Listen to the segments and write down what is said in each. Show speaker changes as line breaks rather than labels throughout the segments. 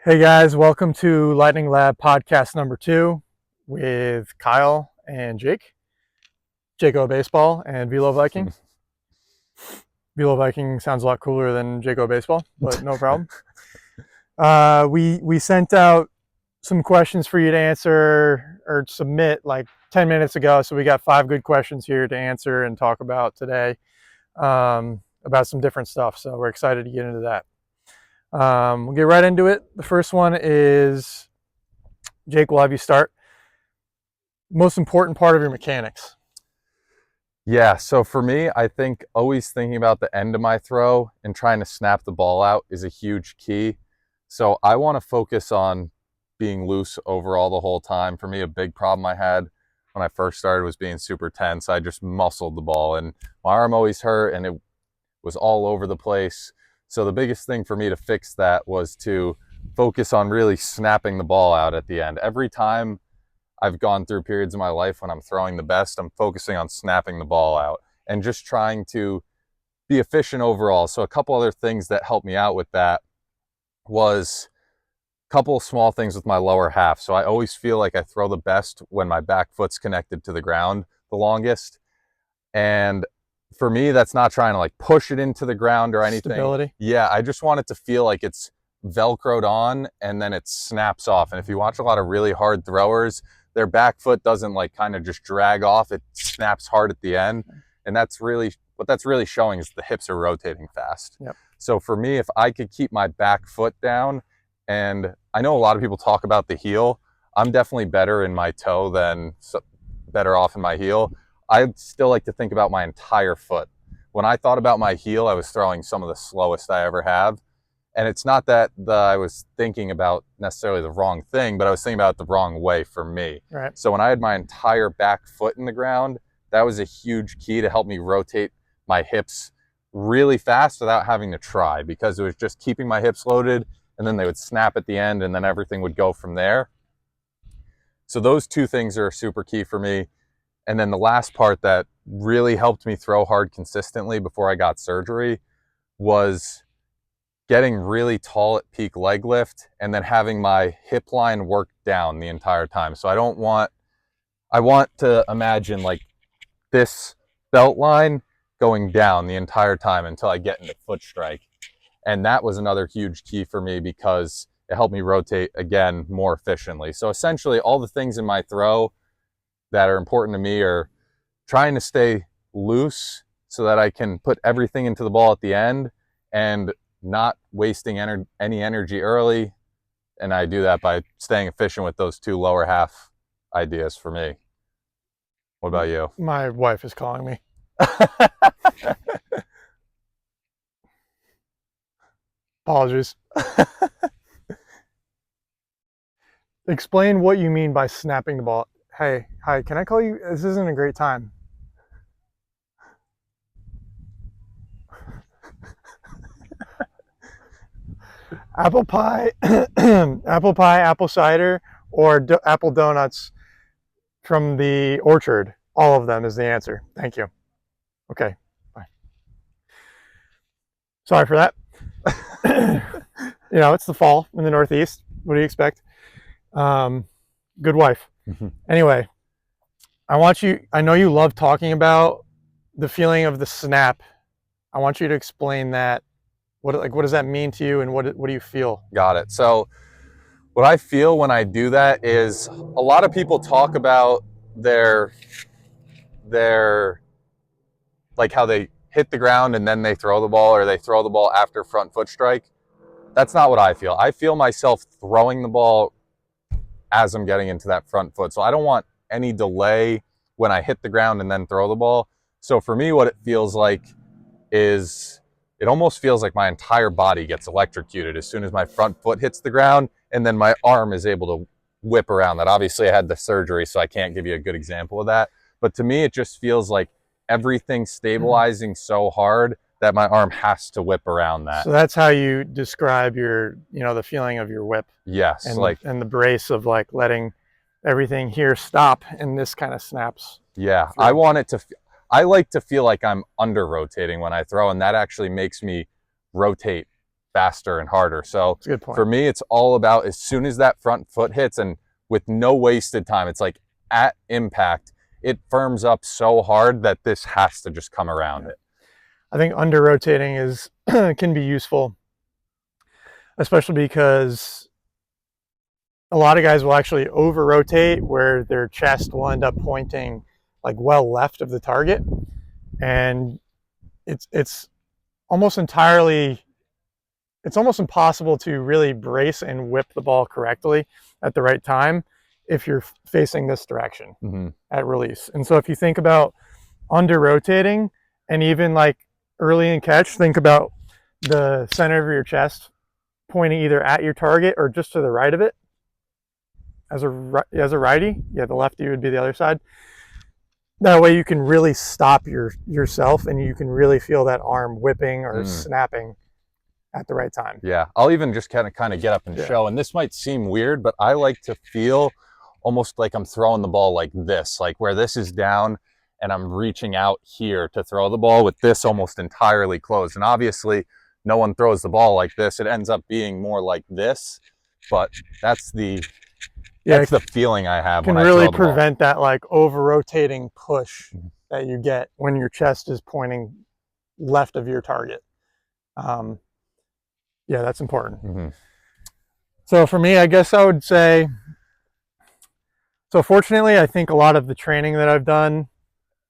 Hey guys, welcome to Lightning Lab podcast number 2 with Kyle and Jake. Jaco Baseball and Velo Viking. Velo Viking sounds a lot cooler than Jaco Baseball, but no problem. We sent out some questions for you to answer or submit like 10 minutes ago, so we got 5 good questions here to answer and talk about today about some different stuff. So we're excited to get into that. We'll get right into it. The first one is, Jake, we'll have you start. Most important part of your mechanics.
Yeah, so for me, I think always thinking about the end of my throw and trying to snap the ball out is a huge key. So I want to focus on being loose overall the whole time. For me, a big problem I had when I first started was being super tense. I just muscled the ball and my arm always hurt and it was all over the place. So the biggest thing for me to fix that was to focus on really snapping the ball out at the end. Every time I've gone through periods of my life when I'm throwing the best, I'm focusing on snapping the ball out and just trying to be efficient overall. So a couple other things that helped me out with that was a couple of small things with my lower half. So I always feel like I throw the best when my back foot's connected to the ground the longest. And for me, that's not trying to like push it into the ground or anything.
Stability.
Yeah, I just want it to feel like it's Velcroed on and then it snaps off. And if you watch a lot of really hard throwers, their back foot doesn't like kind of just drag off. It snaps hard at the end. And that's really, what that's really showing is the hips are rotating fast.
Yep.
So for me, if I could keep my back foot down, and I know a lot of people talk about the heel, I'm definitely better in my toe than better off in my heel. I still like to think about my entire foot. When I thought about my heel, I was throwing some of the slowest I ever have. And it's not that I was thinking about necessarily the wrong thing, but I was thinking about it the wrong way for me.
Right.
So when I had my entire back foot in the ground, that was a huge key to help me rotate my hips really fast without having to try, because it was just keeping my hips loaded and then they would snap at the end and then everything would go from there. So those two things are super key for me. And then the last part that really helped me throw hard consistently before I got surgery was getting really tall at peak leg lift and then having my hip line work down the entire time. So I want to imagine like this belt line going down the entire time until I get into foot strike. And that was another huge key for me because it helped me rotate again more efficiently. So essentially all the things in my throw that are important to me are trying to stay loose so that I can put everything into the ball at the end and not wasting any energy early. And I do that by staying efficient with those two lower half ideas for me. What about you?
My wife is calling me. Apologies. Explain what you mean by snapping the ball. Hey, hi, can I call you? This isn't a great time. Apple pie, apple cider, or apple donuts from the orchard. All of them is the answer. Thank you. Okay, bye. Sorry for that. It's the fall in the Northeast. What do you expect? Good wife. Anyway, I know you love talking about the feeling of the snap. I want you to explain that. What does that mean to you, and what do you feel?
Got it. So what I feel when I do that is a lot of people talk about their like how they hit the ground and then they throw the ball, or they throw the ball after front foot strike. That's not what I feel. I feel myself throwing the ball as I'm getting into that front foot. So I don't want any delay when I hit the ground and then throw the ball. So for me, what it feels like is it almost feels like my entire body gets electrocuted as soon as my front foot hits the ground, and then my arm is able to whip around that. Obviously I had the surgery, so I can't give you a good example of that. But to me, it just feels like everything's stabilizing so hard that my arm has to whip around that.
So that's how you describe the feeling of your whip.
Yes.
And the brace of like letting everything here stop, and this kind of snaps.
Yeah.
Through.
I like to feel like I'm under rotating when I throw, and that actually makes me rotate faster and harder. So
That's a good point.
for me, it's all about as soon as that front foot hits and with no wasted time, it's like at impact, it firms up so hard that this has to just come around it.
I think under rotating is can be useful, especially because a lot of guys will actually over rotate where their chest will end up pointing like well left of the target, and it's almost entirely, it's almost impossible to really brace and whip the ball correctly at the right time if you're facing this direction at release. And so if you think about under rotating and even like early in catch, think about the center of your chest pointing either at your target or just to the right of it. As a righty, yeah, the lefty would be the other side. That way you can really stop yourself and you can really feel that arm whipping or snapping at the right time.
Yeah, I'll even just kind of get up and show. And this might seem weird, but I like to feel almost like I'm throwing the ball like this, like where this is down and I'm reaching out here to throw the ball with this almost entirely closed. And obviously no one throws the ball like this. It ends up being more like this, but that's the feeling I have when I throw the ball. Can really prevent
that like over rotating push that you get when your chest is pointing left of your target. Yeah, that's important. So for me, I guess I would say, so fortunately, I think a lot of the training that I've done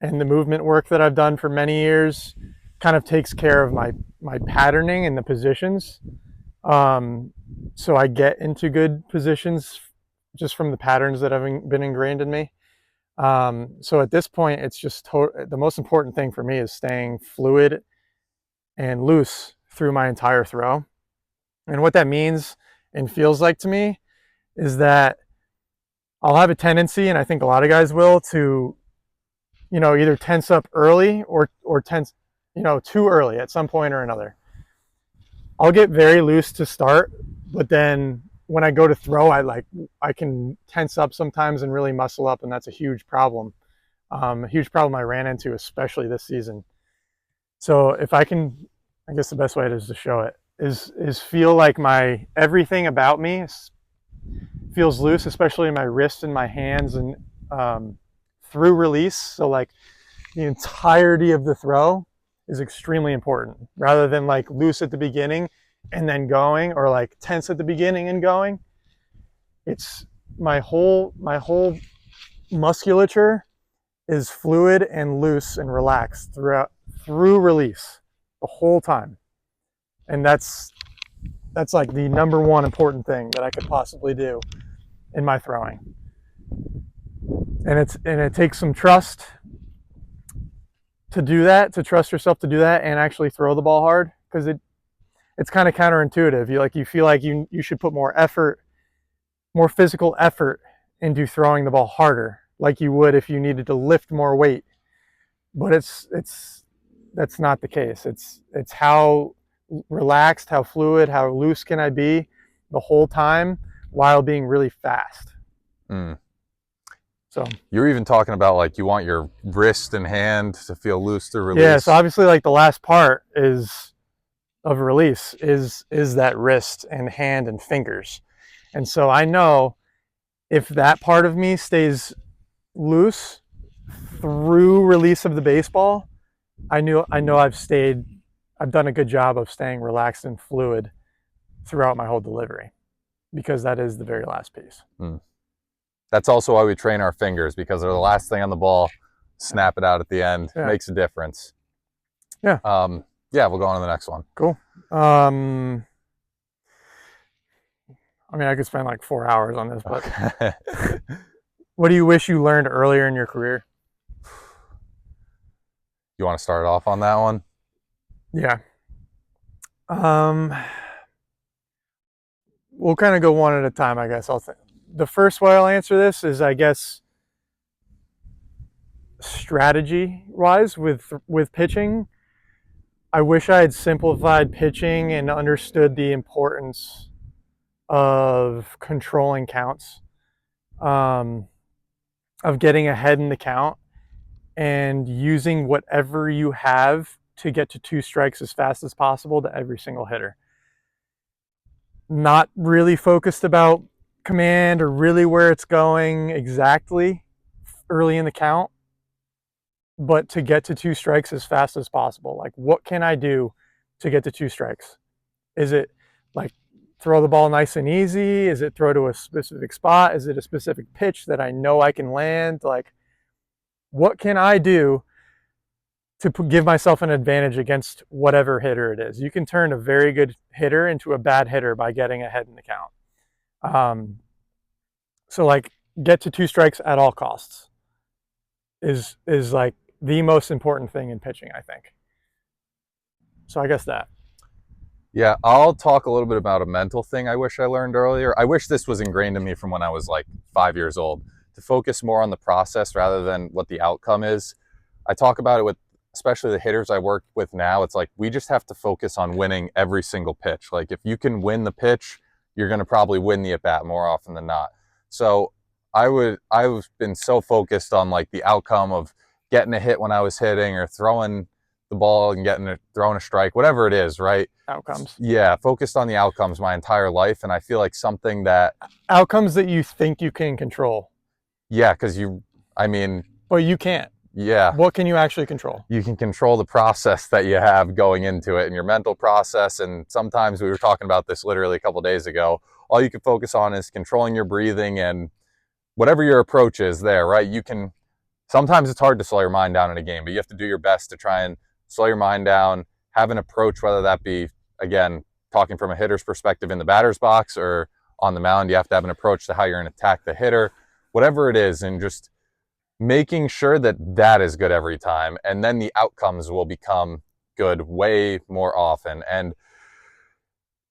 and the movement work that I've done for many years kind of takes care of my patterning and the positions. So I get into good positions just from the patterns that have been ingrained in me. So at this point, it's just the most important thing for me is staying fluid and loose through my entire throw. And what that means and feels like to me is that I'll have a tendency, and I think a lot of guys will, to, you know, either tense up early or tense, you know, too early at some point or another. I'll get very loose to start, but then when I go to throw, I can tense up sometimes and really muscle up, and that's a huge problem. A huge problem I ran into, especially this season. So if I can, I guess the best way is to show it is feel like everything about me feels loose, especially in my wrists and my hands and through release. So like the entirety of the throw is extremely important, rather than like loose at the beginning and then going, or like tense at the beginning and going. It's my whole musculature is fluid and loose and relaxed through release the whole time. And that's like the number one important thing that I could possibly do in my throwing. And it takes some trust to do that, to trust yourself to do that and actually throw the ball hard, because it's kind of counterintuitive. You feel like you should put more effort, more physical effort into throwing the ball harder, like you would if you needed to lift more weight. But that's not the case. It's how relaxed, how fluid, how loose can I be the whole time while being really fast. So
you're even talking about like you want your wrist and hand to feel loose to release.
Yeah, so obviously like the last part of release is that wrist and hand and fingers. And so I know if that part of me stays loose through release of the baseball, I know I've done a good job of staying relaxed and fluid throughout my whole delivery, because that is the very last piece.
That's also why we train our fingers, because they're the last thing on the ball. Snap it out at the end. Makes a difference.
Yeah.
Yeah, we'll go on to the next one.
Cool. I mean, I could spend like 4 hours on this, but what do you wish you learned earlier in your career?
You want to start off on that one?
Yeah. We'll kind of go one at a time, I guess. The first way I'll answer this is, I guess, strategy-wise with pitching. I wish I had simplified pitching and understood the importance of controlling counts, of getting ahead in the count and using whatever you have to get to 2 strikes as fast as possible to every single hitter. not really focused about command or really where it's going exactly early in the count, but to get to 2 strikes as fast as possible. Like, what can I do to get to 2 strikes? Is it like throw the ball nice and easy? Is it throw to a specific spot? Is it a specific pitch that I know I can land? Like, what can I do to give myself an advantage against whatever hitter it is? You can turn a very good hitter into a bad hitter by getting ahead in the count. So like, get to 2 strikes at all costs is like the most important thing in pitching, I think. So I guess that.
Yeah, I'll talk a little bit about a mental thing I wish I learned earlier. I wish this was ingrained in me from when I was like 5 years old, to focus more on the process rather than what the outcome is. I talk about it with especially the hitters I work with now. It's like we just have to focus on winning every single pitch. Like if you can win the pitch, you're going to probably win the at bat more often than not. So I've been so focused on like the outcome of getting a hit when I was hitting or throwing the ball and throwing a strike, whatever it is, right?
Outcomes.
Yeah, focused on the outcomes my entire life, and I feel like something that
Outcomes that you think you can control.
Yeah, because
but you can't.
Yeah,
what can you actually control?
You can control the process that you have going into it and your mental process. And sometimes we were talking about this literally a couple of days ago. All you can focus on is controlling your breathing and whatever your approach is there, right? Sometimes it's hard to slow your mind down in a game, but you have to do your best to try and slow your mind down, have an approach, whether that be, again, talking from a hitter's perspective in the batter's box or on the mound. You have to have an approach to how you're going to attack the hitter, whatever it is, and just making sure that that is good every time. And then the outcomes will become good way more often. And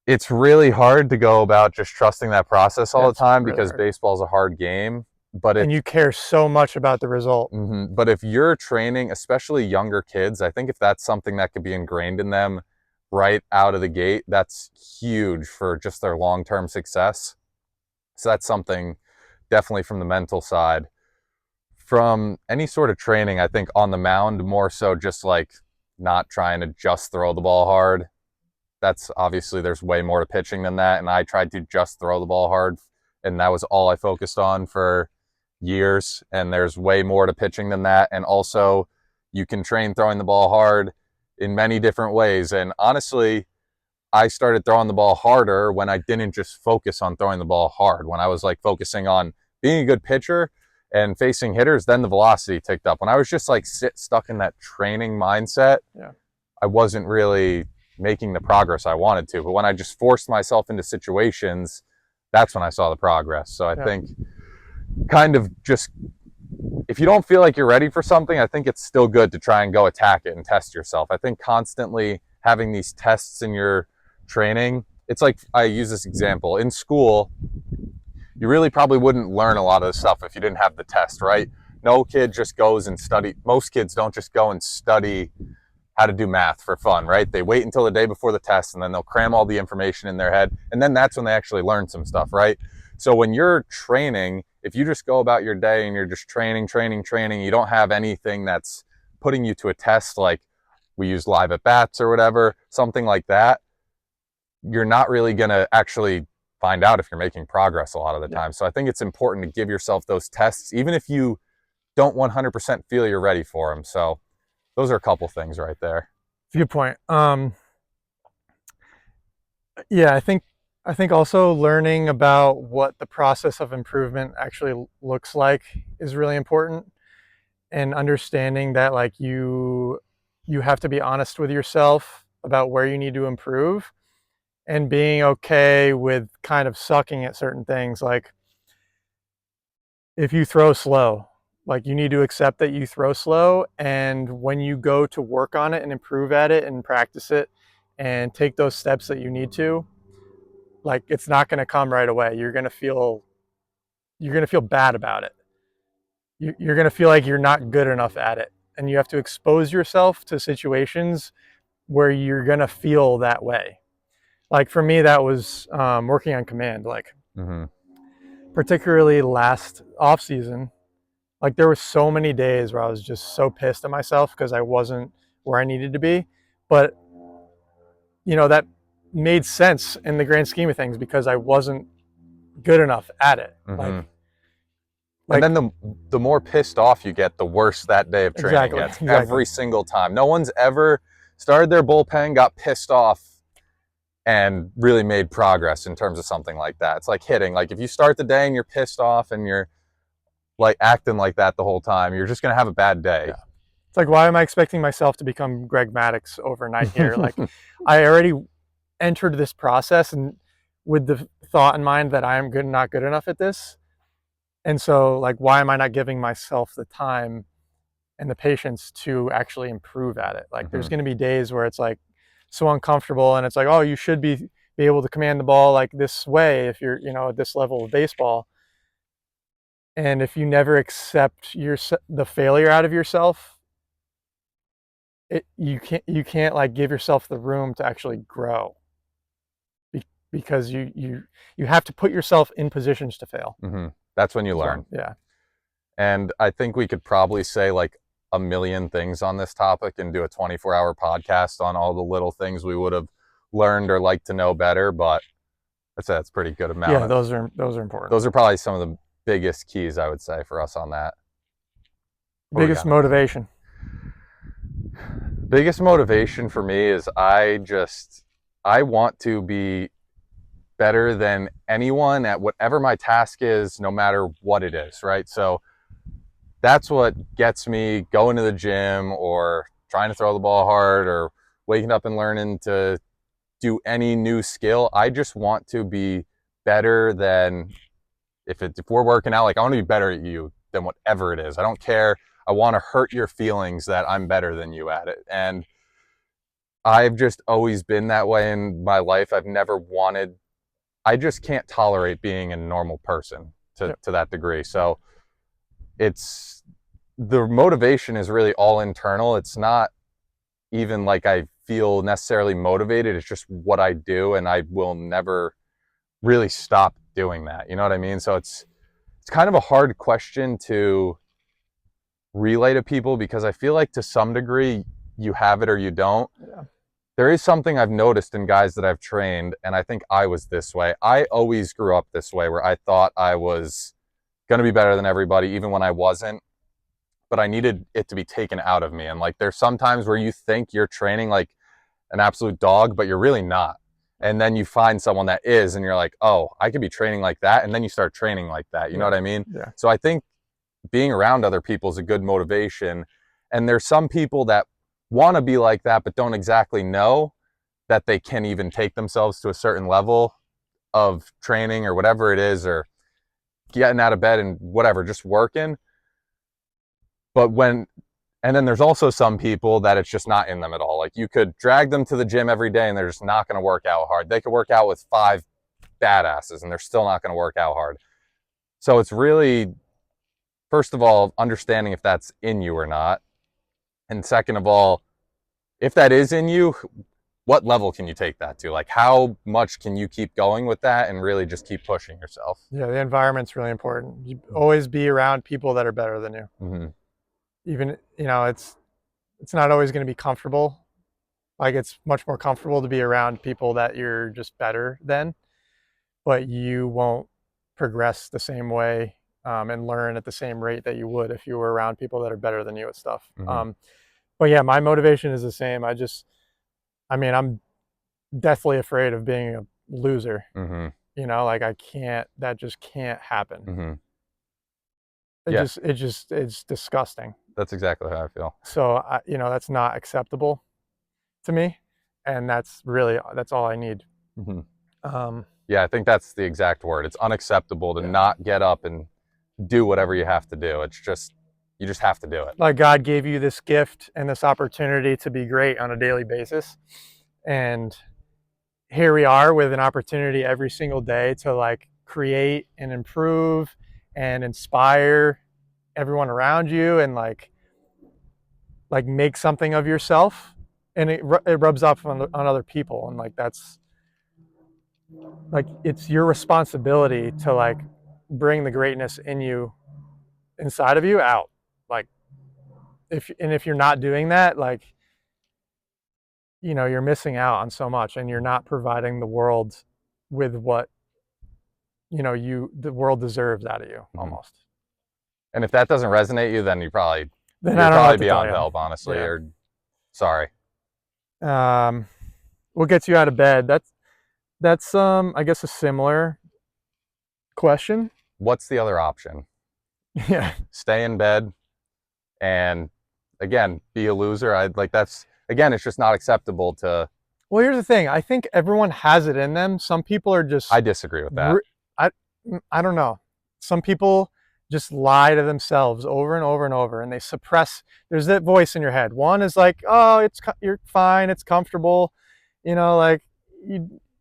it's really hard to go about just trusting that process all the time because baseball is a hard game.
And you care so much about the result.
But if you're training, especially younger kids, I think if that's something that could be ingrained in them right out of the gate, that's huge for just their long-term success. So that's something definitely from the mental side. From any sort of training, I think on the mound, more so just like not trying to just throw the ball hard. That's obviously there's way more to pitching than that. And I tried to just throw the ball hard, and that was all I focused on for years. And there's way more to pitching than that. And also, you can train throwing the ball hard in many different ways. And honestly, I started throwing the ball harder when I didn't just focus on throwing the ball hard. When I was like focusing on being a good pitcher and facing hitters, then the velocity ticked up. When I was just like stuck in that training mindset, I wasn't really making the progress I wanted to. But when I just forced myself into situations, that's when I saw the progress. So I think kind of just, if you don't feel like you're ready for something, I think it's still good to try and go attack it and test yourself. I think constantly having these tests in your training, it's like, I use this example in school, you really probably wouldn't learn a lot of the stuff if you didn't have the test, right? No kid just goes and study. Most kids don't just go and study how to do math for fun, right? They wait until the day before the test and then they'll cram all the information in their head. And then that's when they actually learn some stuff, right? So when you're training, if you just go about your day and you're just training, you don't have anything that's putting you to a test, like we use live at bats or whatever, something like that, you're not really going to actually find out if you're making progress a lot of the time. So I think it's important to give yourself those tests, even if you don't 100% feel you're ready for them. So those are a couple things right there.
Good point. Yeah, I think also learning about what the process of improvement actually looks like is really important, and understanding that like you have to be honest with yourself about where you need to improve, and being okay with kind of sucking at certain things. Like if you throw slow, like you need to accept that you throw slow, and when you go to work on it and improve at it and practice it and take those steps that you need to, like it's not going to come right away. You're going to feel bad about it. You're going to feel like you're not good enough at it, and you have to expose yourself to situations where you're going to feel that way. Like for me, that was working on command, like particularly last off season. Like there were so many days where I was just so pissed at myself because I wasn't where I needed to be. But that made sense in the grand scheme of things because I wasn't good enough at it.
Mhm.
Like
and then the more pissed off you get, the worse that day of training
exactly,
gets.
exactly.
Every single time. No one's ever started their bullpen, got pissed off, and really made progress in terms of something like that. It's like hitting. Like if you start the day and you're pissed off and you're like acting like that the whole time, you're just gonna have a bad day.
Yeah. It's like, why am I expecting myself to become Greg Maddux overnight here? Like I already entered this process and with the thought in mind that I am not good enough at this. And so like, why am I not giving myself the time and the patience to actually improve at it? Like there's going to be days where it's like so uncomfortable and it's like, oh, you should be able to command the ball like this way if you're, at this level of baseball. And if you never accept the failure out of yourself, you can't like give yourself the room to actually grow because you have to put yourself in positions to fail.
That's when you learn.
Yeah.
And I think we could probably say like a million things on this topic and do a 24-hour podcast on all the little things we would have learned or liked to know better, but that's pretty good amount.
Yeah, those are important.
Those are probably some of the biggest keys, I would say, for us on that.
Biggest motivation.
Biggest motivation for me is I want to be better than anyone at whatever my task is, no matter what it is, right? So that's what gets me going to the gym or trying to throw the ball hard or waking up and learning to do any new skill. I just want to be better than if we're working out, like I want to be better at you than whatever it is. I don't care. I want to hurt your feelings that I'm better than you at it. And I've just always been that way in my life. I just can't tolerate being a normal person to that degree. So the motivation is really all internal. It's not even like I feel necessarily motivated. It's just what I do, and I will never really stop doing that. You know what I mean? So it's kind of a hard question to relay to people because I feel like to some degree you have it or you don't.
Yeah.
There is something I've noticed in guys that I've trained, and I think I was this way. I always grew up this way where I thought I was going to be better than everybody, even when I wasn't, but I needed it to be taken out of me. And like, there's some times where you think you're training like an absolute dog, but you're really not. And then you find someone that is, and you're like, oh, I could be training like that. And then you start training like that. You know what I mean?
Yeah.
So I think being around other people is a good motivation. And there's some people that want to be like that, but don't exactly know that they can even take themselves to a certain level of training or whatever it is, or getting out of bed and whatever, just working. And then there's also some people that it's just not in them at all. Like you could drag them to the gym every day and they're just not going to work out hard. They could work out with 5 badasses and they're still not going to work out hard. So it's really, first of all, understanding if that's in you or not. And second of all, if that is in you, what level can you take that to? Like how much can you keep going with that and really just keep pushing yourself?
Yeah, the environment's really important. You always be around people that are better than you. Even, it's not always going to be comfortable. Like it's much more comfortable to be around people that you're just better than, but you won't progress the same way and learn at the same rate that you would if you were around people that are better than you at stuff. But yeah, my motivation is the same. I'm deathly afraid of being a loser. Like that just can't happen. It's disgusting.
That's exactly how I feel.
So, that's not acceptable to me. And that's all I need.
Yeah, I think that's the exact word. It's unacceptable to not get up and do whatever you have to do. It's just, you just have to do it.
Like God gave you this gift and this opportunity to be great on a daily basis. And here we are with an opportunity every single day to like create and improve and inspire everyone around you and like make something of yourself, and it rubs off on other people, and like that's like it's your responsibility to like bring the greatness in you inside of you out. Like if you're not doing that, like you know, you're missing out on so much, and you're not providing the world with what, you know, the world deserves out of you, almost.
And if that doesn't resonate you, then
Then
you're
I don't know
probably
what to tell
beyond
you.
help, honestly,
Yeah.
or sorry.
What gets you out of bed? That's I guess a similar question.
What's the other option?
Yeah.
Stay in bed and again, be a loser. That's again, it's just not acceptable to.
Well, here's the thing. I think everyone has it in them. Some people are just.
I disagree with that.
I don't know. Some people just lie to themselves over and over and over, and they suppress. There's that voice in your head. One is like, "Oh, you're fine. It's comfortable," you know, like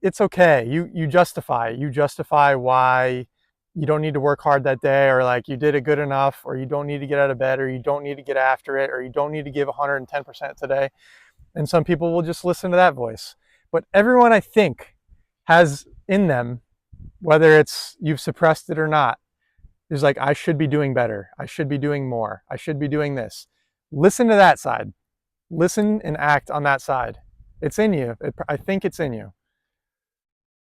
it's okay. You justify why you don't need to work hard that day, or like you did it good enough, or you don't need to get out of bed, or you don't need to get after it, or you don't need to give 110% today. And some people will just listen to that voice. But everyone, I think, has in them, whether it's you've suppressed it or not, is like, I should be doing better. I should be doing more. I should be doing this. Listen to that side. Listen and act on that side. It's in you. I think it's in you.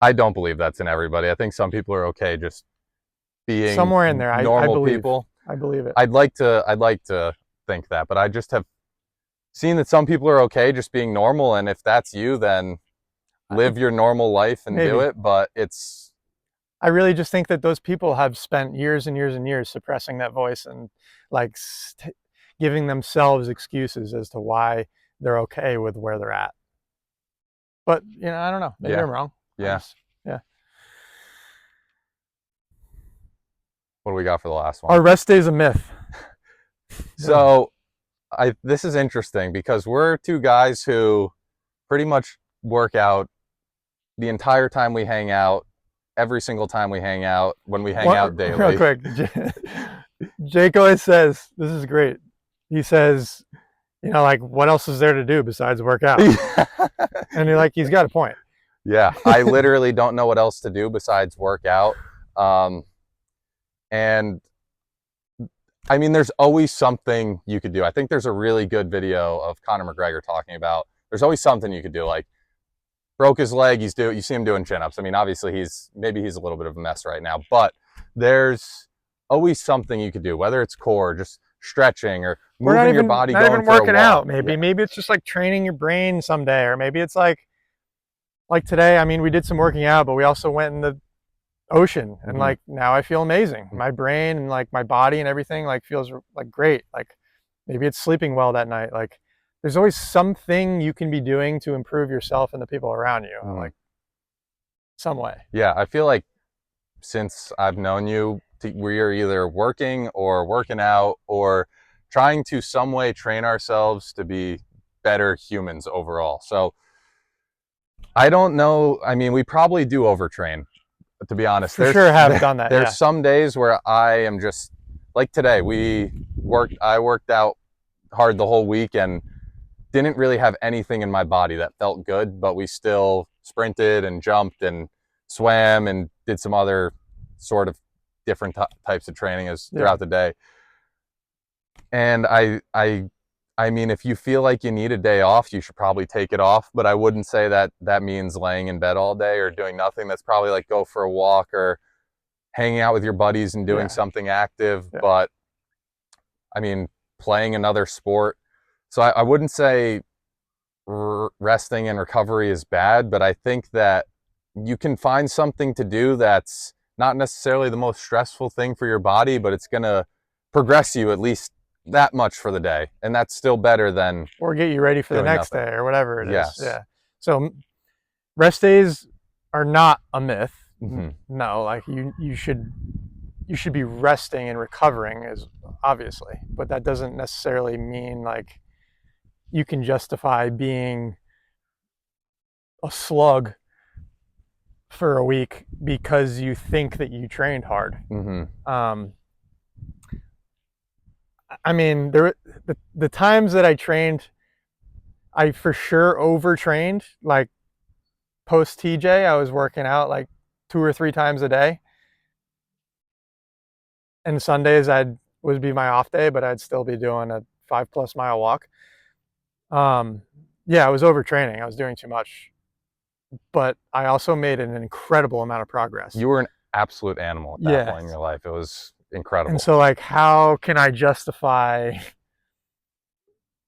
I don't believe that's in everybody. I think some people are okay just being
somewhere in there.
normal
I believe.
people.
I believe it.
I'd like to think that, but I just have seen that some people are okay just being normal, and if that's you, then live your normal life and
Maybe.
do it. But
I really just think that those people have spent years and years and years suppressing that voice and like giving themselves excuses as to why they're okay with where they're at. But, you know, I don't know. Maybe I'm wrong.
Yeah.
Yeah.
What do we got for the last one?
Are rest days a myth?
So this is interesting because we're two guys who pretty much work out the entire time we hang out, every single time we hang out, when we hang out daily.
Real quick, Jake always says, this is great. He says, you know, like, what else is there to do besides work out? And you're like, he's got a point.
Yeah, I literally don't know what else to do besides work out. And I mean, there's always something you could do. I think there's a really good video of Conor McGregor talking about there's always something you could do. Like, broke his leg, you see him doing chin-ups. I mean, obviously maybe he's a little bit of a mess right now, but there's always something you could do, whether it's core, just stretching, or moving your body,
not
going
even working
for a walk.
out. Maybe it's just like training your brain someday, or maybe it's like today. I mean, we did some working out, but we also went in the ocean, and like now I feel amazing. My brain and like my body and everything like feels like great. Like maybe it's sleeping well that night. Like there's always something you can be doing to improve yourself and the people around you, like some way.
Yeah, I feel like since I've known you, we're either working or working out or trying to some way train ourselves to be better humans overall. So I don't know. I mean, we probably do overtrain, to be honest.
For sure have done that.
There's some days where I am just like today. I worked out hard the whole week and didn't really have anything in my body that felt good, but we still sprinted and jumped and swam and did some other sort of different types of training throughout the day. And I mean, if you feel like you need a day off, you should probably take it off, but I wouldn't say that means laying in bed all day or doing nothing. That's probably like go for a walk or hanging out with your buddies and doing something active. But I mean, playing another sport. So I wouldn't say resting and recovery is bad, but I think that you can find something to do that's not necessarily the most stressful thing for your body, but it's going to progress you at least that much for the day. And that's still better than...
Or get you ready for the next
day
or whatever it is.
Yeah.
So rest days are not a myth.
Mm-hmm.
No, like you should be resting and recovering, is obviously, but that doesn't necessarily mean like you can justify being a slug for a week because you think that you trained hard. I mean, the times that I trained, I for sure overtrained. Like post TJ, I was working out like 2 or 3 times a day. And Sundays would be my off day, but I'd still be doing a 5+ mile walk. yeah, I was overtraining. I was doing too much, but I also made an incredible amount of progress.
You were an absolute animal at that point in your life. It was incredible.
And so like, how can I justify,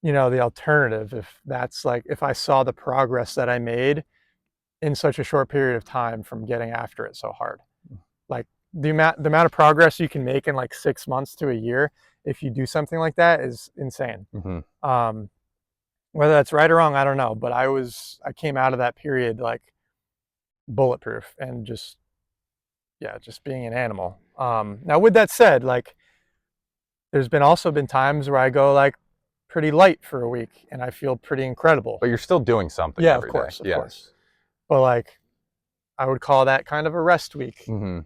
the alternative if that's like, if I saw the progress that I made in such a short period of time from getting after it so hard? Like the amount of progress you can make in like 6 months to a year if you do something like that is insane. Whether that's right or wrong, I don't know, but I came out of that period like bulletproof and just being an animal. Now with that said, like there's also been times where I go like pretty light for a week and I feel pretty incredible.
But you're still doing something
every
day.
Of course. But like I would call that kind of a rest week.
Mm-hmm.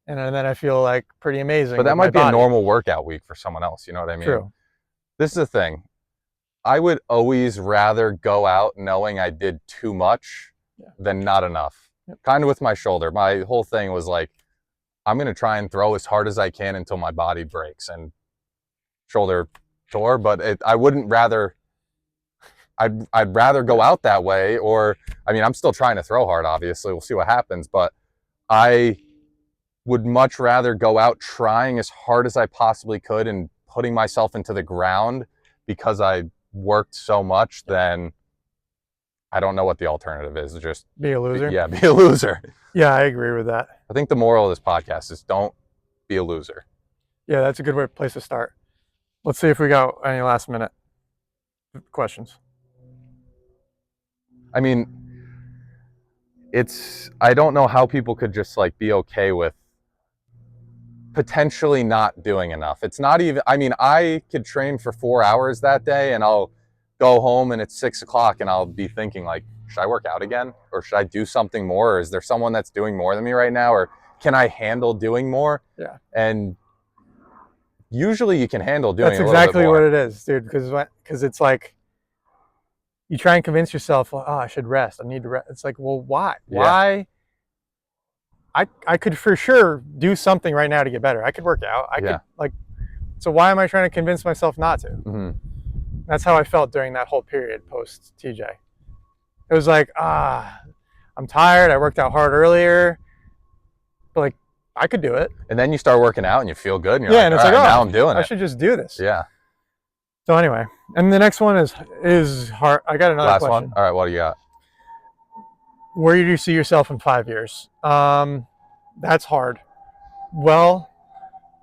And then I feel like pretty amazing.
But that might be a normal workout week for someone else. You know what I mean?
True.
This is the thing. I would always rather go out knowing I did too much than not enough. Yep. Kind of with my shoulder. My whole thing was like, I'm going to try and throw as hard as I can until my body breaks and shoulder tore. But I wouldn't rather, I'd rather go out that way. Or, I mean, I'm still trying to throw hard, obviously. We'll see what happens. But I would much rather go out trying as hard as I possibly could and putting myself into the ground because I worked so much than I don't know what the alternative is. Just
be a loser.
Yeah, be a loser.
Yeah, I agree with that.
I think the moral of this podcast is don't be a loser.
Yeah, that's a good place to start. Let's see if we got any last minute questions.
I mean, I don't know how people could just like be okay with potentially not doing enough. It's not even, I mean, I could train for 4 hours that day and I'll go home and it's 6 o'clock and I'll be thinking like, should I work out again? Or should I do something more? Or is there someone that's doing more than me right now? Or can I handle doing more?
Yeah.
And usually you can handle doing
That's exactly what it is, dude. Because it's like, you try and convince yourself, well, oh, I should rest. I need to rest. It's like, well, why? Yeah. Why? I could for sure do something right now to get better. I could work out. I could like, so why am I trying to convince myself not to? Mm-hmm. That's how I felt during that whole period post TJ. It was like, I'm tired. I worked out hard earlier, but like I could do it.
And then you start working out and you feel good. And you're
and it's like,
now I'm doing it.
I should just do this.
Yeah.
So anyway, and the next one is hard. I got another
last
question.
One. All right, what do you got?
Where do you see yourself in 5 years? That's hard. Well,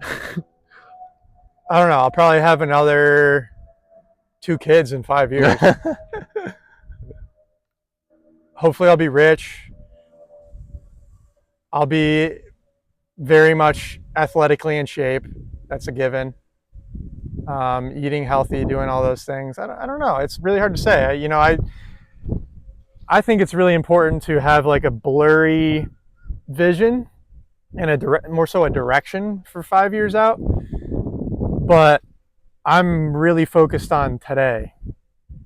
I don't know. I'll probably have another 2 kids in 5 years. Hopefully I'll be rich. I'll be very much athletically in shape. That's a given. Eating healthy, doing all those things. I don't know. It's really hard to say. I think it's really important to have like a blurry vision and more so a direction for 5 years out. But I'm really focused on today.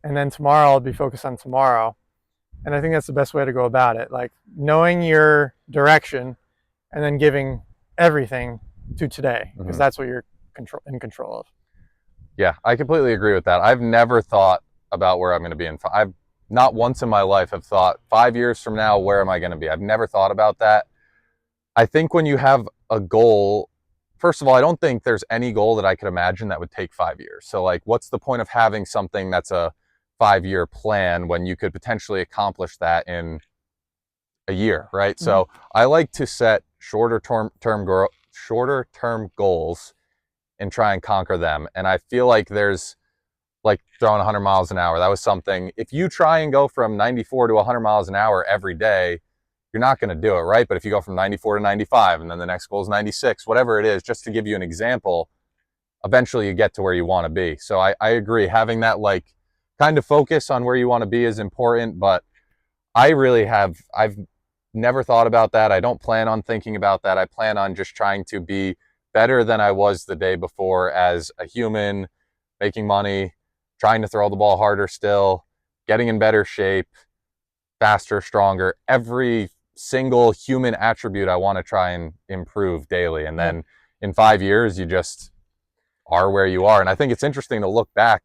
And then tomorrow I'll be focused on tomorrow. And I think that's the best way to go about it. Like knowing your direction and then giving everything to today, because that's what you're in control of.
Yeah, I completely agree with that. I've never thought about where I'm going to be I've not once in my life have thought 5 years from now, where am I going to be? I've never thought about that. I think when you have a goal, first of all, I don't think there's any goal that I could imagine that would take 5 years. So like, what's the point of having something that's a 5-year plan when you could potentially accomplish that in a year, right? Mm-hmm. So I like to set shorter term goals and try and conquer them. And I feel like there's like throwing 100 miles an hour. That was something, if you try and go from 94 to 100 miles an hour every day, you're not going to do it, right? But if you go from 94 to 95 and then the next goal is 96, whatever it is, just to give you an example, eventually you get to where you want to be. So I agree. Having that like kind of focus on where you want to be is important, but I've never thought about that. I don't plan on thinking about that. I plan on just trying to be better than I was the day before as a human, making money, trying to throw the ball harder still, getting in better shape, faster, stronger. Every single human attribute I want to try and improve daily. And then in 5 years, you just are where you are. And I think it's interesting to look back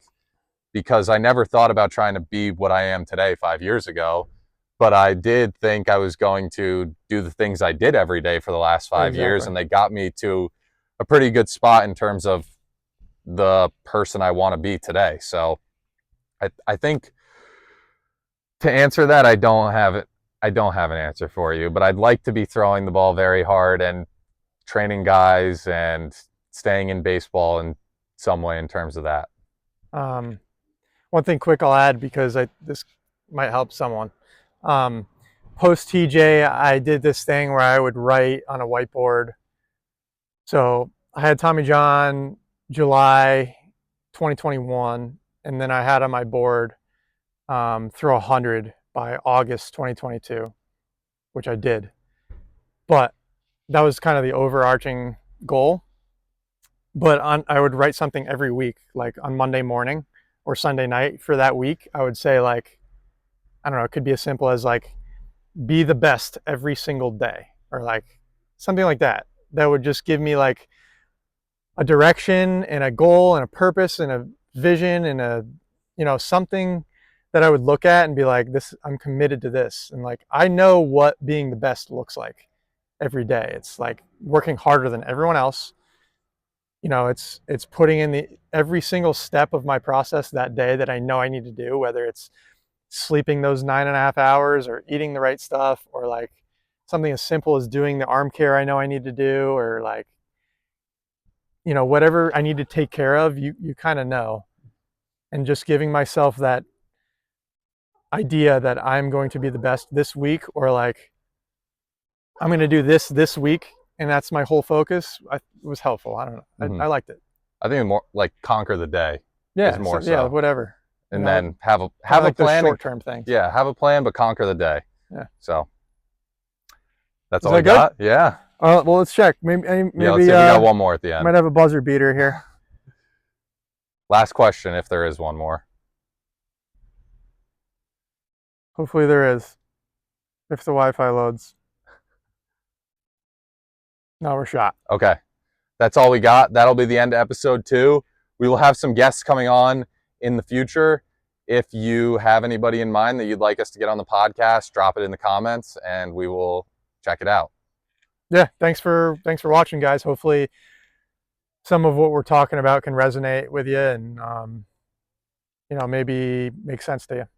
because I never thought about trying to be what I am today 5 years ago. But I did think I was going to do the things I did every day for the last 5 years,
Exactly.
and they got me to a pretty good spot in terms of the person I want to be today. So I think to answer that, I don't have it. I don't have an answer for you, but I'd like to be throwing the ball very hard and training guys and staying in baseball in some way in terms of that.
Um, one thing quick I'll add because this might help someone. Um, Post TJ, I did this thing where I would write on a whiteboard. So I had Tommy John July 2021, and then I had on my board throw 100 by August 2022, which I did. But that was kind of the overarching goal. But I would write something every week, like on Monday morning or Sunday night for that week. I would say, like, I don't know, it could be as simple as like, be the best every single day, or like something like that. That would just give me like a direction and a goal and a purpose and a vision and a, something that I would look at and be like, this, I'm committed to this. And like, I know what being the best looks like every day. It's like working harder than everyone else. It's putting in every single step of my process that day that I know I need to do, whether it's sleeping those 9.5 hours or eating the right stuff, or like something as simple as doing the arm care I know I need to do, or like, whatever I need to take care of, you kind of know. And just giving myself that idea that I'm going to be the best this week, or like, I'm going to do this week, and that's my whole focus. It was helpful. I don't know.
Mhm.
I liked it.
I think more like conquer the day
Yeah.
is more
Yeah.
so.
Whatever.
And then have a
like
plan.
Those short-term things.
Yeah, have a plan, but conquer the day.
Yeah.
So that's
Is
all
that
we
good?
got. Yeah.
Well, let's check. Maybe
Yeah. Let's see if we got one more at the end.
Might have a buzzer beater here.
Last question, if there is one more.
Hopefully there is. If the Wi-Fi loads. No, we're shot.
Okay. That's all we got. That'll be the end of episode 2. We will have some guests coming on in the future. If you have anybody in mind that you'd like us to get on the podcast, drop it in the comments and we will check it out.
Yeah, thanks for watching, guys. Hopefully some of what we're talking about can resonate with you and maybe make sense to you.